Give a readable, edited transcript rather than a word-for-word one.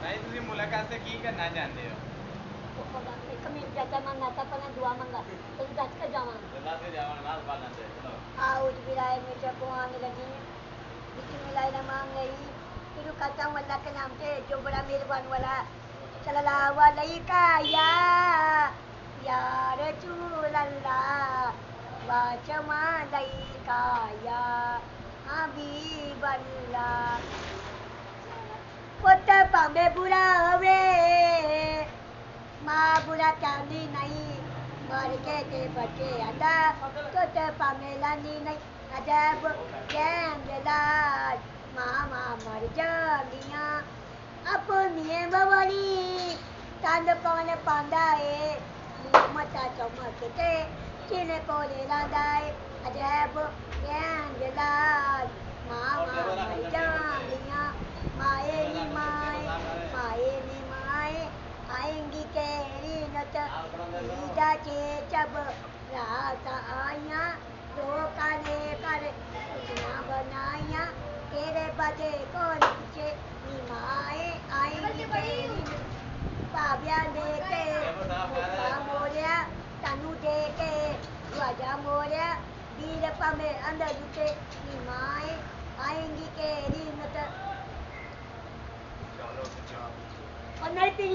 नहीं तुझे मुलाकात से की करना चाहते हो एक मिनट जाता मंगाता पना दुआ मंगा तो दस का जावां आउज बिराए में जगवान लगी बिस्मिल्लाहिर्रहमानिर्रहीम शुरू करता हूँ अल्लाह के नाम से जो बड़ा मेहरबान वाला सल्लल्लाहु अलैहि या रसूल अल्लाह वाचमा लैका या हबीब अल्लाह पुत पामे बुरा हवे माँ बुरा चांदी नहीं मर के ते बचे अदा पुत पामे लानी नहीं अजब गैंगलाज मामा मर जानिया अपनी बवली तंद पवन पांदा है मता चमकते चिने कोले लांदा है अजब गैंगलाज मामा मर जानिया माए नी माए आएंगी केरी नत ईदा के जब रात आया तो काले कर कुछना बनाया तेरे बजे कौन पूछे नी माए आएंगी केरी पाव्या देके मुखा मोरिया तनु देके ध्वजा मोरिया वीर पमे अंदर जुटे नी माए आएंगी केरी नत और नहीं पी